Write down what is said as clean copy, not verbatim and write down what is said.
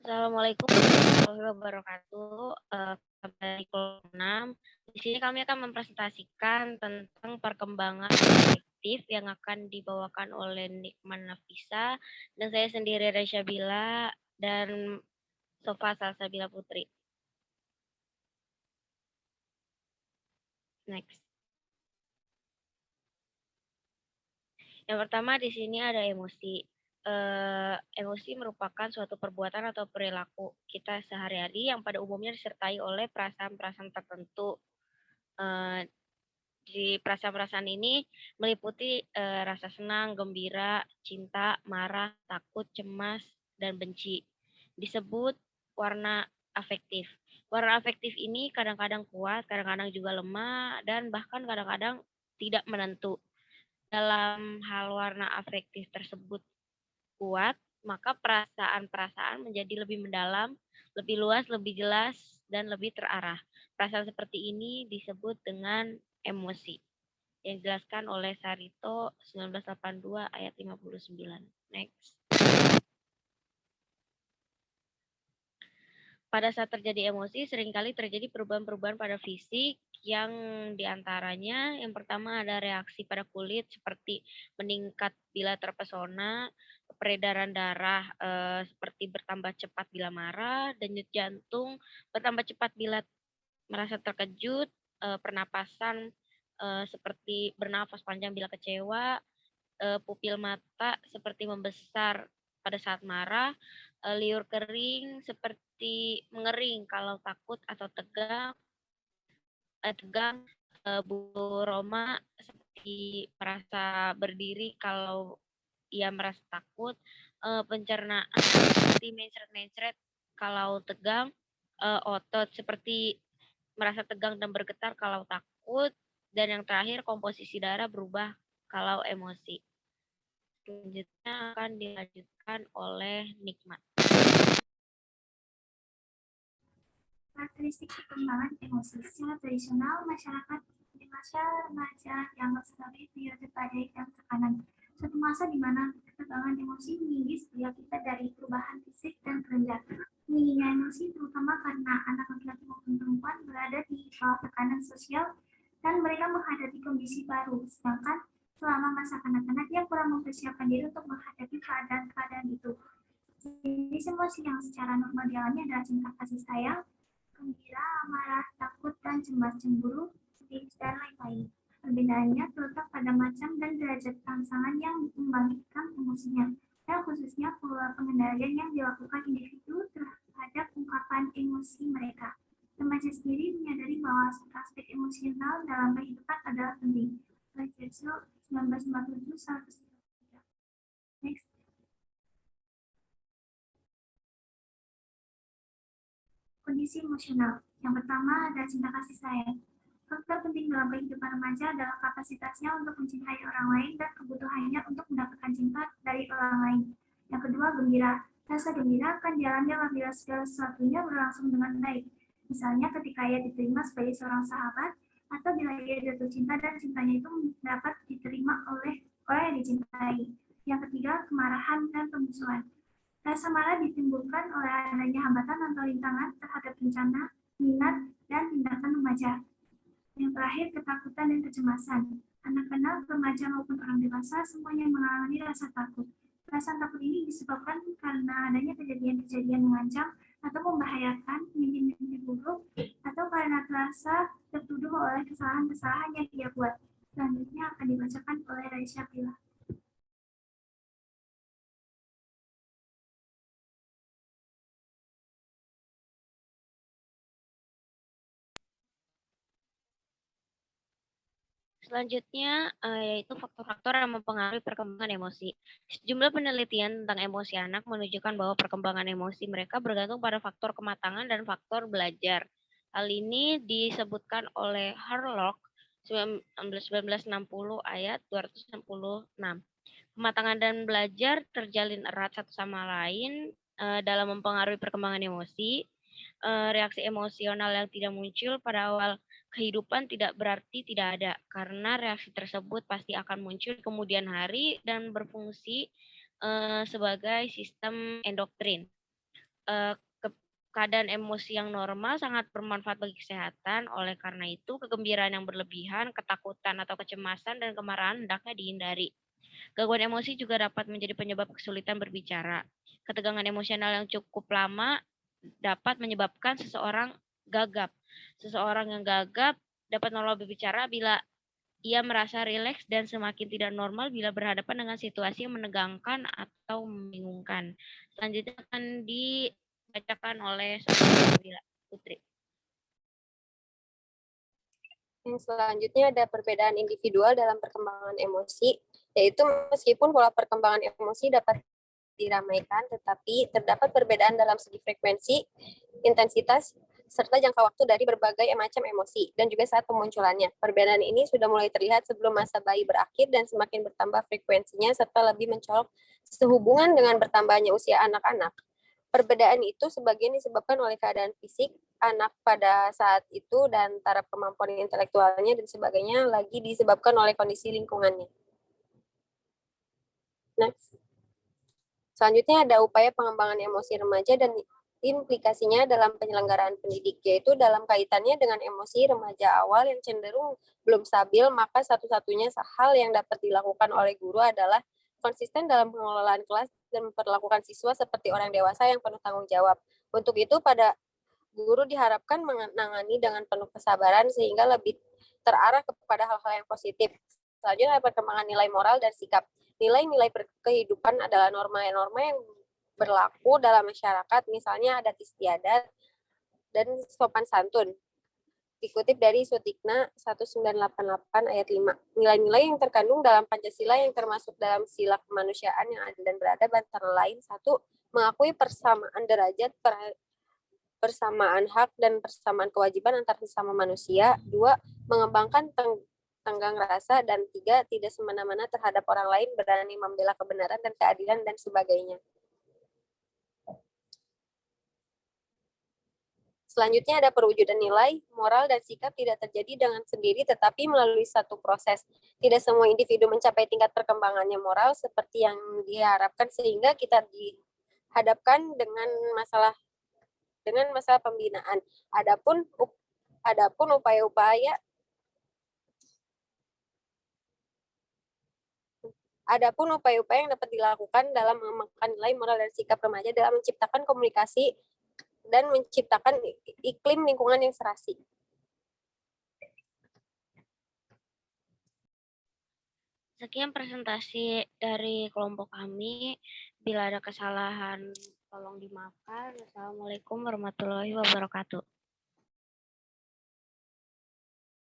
Assalamualaikum warahmatullahi wabarakatuh. Sampai di kelompok 6. Di sini kami akan mempresentasikan tentang perkembangan afektif yang akan dibawakan oleh Nikman Nafisa dan saya sendiri Resya Bila dan Sofa Salsabila Putri. Next. Yang pertama di sini ada emosi. Emosi merupakan suatu perbuatan atau perilaku kita sehari-hari yang pada umumnya disertai oleh perasaan-perasaan tertentu. Di perasaan-perasaan ini meliputi rasa senang, gembira, cinta, marah, takut, cemas, dan benci. Disebut warna afektif. Warna afektif ini kadang-kadang kuat, kadang-kadang juga lemah, dan bahkan kadang-kadang tidak menentu. Dalam hal warna afektif tersebut kuat, maka perasaan-perasaan menjadi lebih mendalam, lebih luas, lebih jelas, dan lebih terarah. Perasaan seperti ini disebut dengan emosi yang dijelaskan oleh Sarito 1982 ayat 59. Next. Pada saat terjadi emosi, seringkali terjadi perubahan-perubahan pada fisik yang diantaranya yang pertama ada reaksi pada kulit seperti meningkat bila terpesona, peredaran darah seperti bertambah cepat bila marah, denyut jantung bertambah cepat bila merasa terkejut, pernapasan seperti bernafas panjang bila kecewa, pupil mata seperti membesar pada saat marah, liur kering seperti mengering kalau takut atau tegang, bulu roma seperti merasa berdiri kalau ia merasa takut, pencernaan seperti mencret-mencret kalau tegang, otot seperti merasa tegang dan bergetar kalau takut, dan yang terakhir komposisi darah berubah kalau emosi. Selanjutnya akan dilanjutkan oleh Nikmat. Karakteristik perkembangan emosi secara tradisional masyarakat dewasa remaja dianggap sebagai periode badai dan tekanan. Suatu masa di mana ketegangan emosi meninggi setiap kita dari perubahan fisik dan kerja. Tingginya emosi terutama karena anak laki-laki maupun perempuan berada di bawah tekanan sosial dan mereka menghadapi kondisi baru. Sedangkan selama masa kanak-kanak yang kurang mempersiapkan diri untuk menghadapi keadaan-keadaan itu. Jenis emosi yang secara normal dialami adalah cinta kasih sayang, gembira, amarah, takut, dan cemas, cemburu, sedih, dan lain-lain. Perbedaannya terletak pada macam dan derajat rangsangan yang membangkitkan emosinya, dan khususnya pola pengendalian yang dilakukan individu terhadap ungkapan emosi mereka. Remaja sendiri menyadari bahwa aspek emosional dalam kehidupan adalah penting. Oleh Churchill, 1947. Next. Kondisi emosional. Yang pertama ada cinta kasih sayang. Faktor penting dalam kehidupan remaja adalah kapasitasnya untuk mencintai orang lain dan kebutuhannya untuk mendapatkan cinta dari orang lain. Yang kedua, gembira. Rasa gembira akan dialami apabila segala sesuatunya berlangsung dengan baik. Misalnya ketika ia diterima sebagai seorang sahabat, atau bila ia jatuh cinta dan cintanya itu dapat diterima oleh orang yang dicintai. Yang ketiga, kemarahan dan pemusuhan. Rasa marah ditimbulkan oleh adanya hambatan atau rintangan terhadap rencana, minat, dan tindakan remaja. Yang terakhir, ketakutan dan kecemasan. Anak-anak, remaja maupun orang dewasa semuanya mengalami rasa takut. Rasa takut ini disebabkan karena adanya kejadian-kejadian mengancam atau membahayakan, mimpi-mimpi buruk, atau karena terasa tertuduh oleh kesalahan-kesalahan yang dia buat. Selanjutnya akan dibacakan oleh Raisya Bila. Selanjutnya yaitu faktor-faktor yang mempengaruhi perkembangan emosi. Sejumlah penelitian tentang emosi anak menunjukkan bahwa perkembangan emosi mereka bergantung pada faktor kematangan dan faktor belajar. Hal ini disebutkan oleh Harlock 1960 ayat 266. Kematangan dan belajar terjalin erat satu sama lain dalam mempengaruhi perkembangan emosi. Reaksi emosional yang tidak muncul pada awal kehidupan tidak berarti tidak ada, karena reaksi tersebut pasti akan muncul kemudian hari dan berfungsi sebagai sistem endokrin. eh, keadaan emosi yang normal sangat bermanfaat bagi kesehatan. Oleh karena itu, kegembiraan yang berlebihan, ketakutan atau kecemasan dan kemarahan hendaknya dihindari. Gangguan emosi juga dapat menjadi penyebab kesulitan berbicara. Ketegangan emosional yang cukup lama dapat menyebabkan seseorang gagap. Seseorang yang gagap dapat normal berbicara bila ia merasa rileks dan semakin tidak normal bila berhadapan dengan situasi yang menegangkan atau membingungkan. Selanjutnya akan dibacakan oleh Sabila Putri. Yang selanjutnya ada perbedaan individual dalam perkembangan emosi, yaitu meskipun pola perkembangan emosi dapat diramaikan, tetapi terdapat perbedaan dalam segi frekuensi, intensitas, serta jangka waktu dari berbagai macam emosi, dan juga saat pemunculannya. Perbedaan ini sudah mulai terlihat sebelum masa bayi berakhir dan semakin bertambah frekuensinya serta lebih mencolok sehubungan dengan bertambahnya usia anak-anak. Perbedaan itu sebagian disebabkan oleh keadaan fisik anak pada saat itu dan taraf kemampuan intelektualnya dan sebagainya, lagi disebabkan oleh kondisi lingkungannya. Next. Selanjutnya ada upaya pengembangan emosi remaja dan implikasinya dalam penyelenggaraan pendidik, yaitu dalam kaitannya dengan emosi remaja awal yang cenderung belum stabil, maka satu-satunya hal yang dapat dilakukan oleh guru adalah konsisten dalam pengelolaan kelas dan memperlakukan siswa seperti orang dewasa yang penuh tanggung jawab. Untuk itu, pada guru diharapkan menangani dengan penuh kesabaran sehingga lebih terarah kepada hal-hal yang positif. Selanjutnya, perkembangan nilai moral dan sikap. Nilai-nilai kehidupan adalah norma-norma yang berlaku dalam masyarakat, misalnya adat istiadat dan sopan santun. Dikutip dari Sutikna 1988 ayat 5. Nilai-nilai yang terkandung dalam Pancasila yang termasuk dalam sila kemanusiaan yang adil dan beradab antara lain: 1. Mengakui persamaan derajat, persamaan hak, dan persamaan kewajiban antar sesama manusia. 2. Mengembangkan tenggang rasa. Dan 3. Tidak semena-mena terhadap orang lain, berani membela kebenaran dan keadilan, dan sebagainya. Selanjutnya ada perwujudan nilai, moral, dan sikap tidak terjadi dengan sendiri tetapi melalui satu proses. Tidak semua individu mencapai tingkat perkembangannya moral seperti yang diharapkan sehingga kita dihadapkan dengan masalah pembinaan. Adapun upaya-upaya yang dapat dilakukan dalam mengembangkan nilai moral dan sikap remaja dalam menciptakan komunikasi dan menciptakan iklim lingkungan yang serasi. Sekian presentasi dari kelompok kami. Bila ada kesalahan, tolong dimaafkan. Assalamualaikum warahmatullahi wabarakatuh.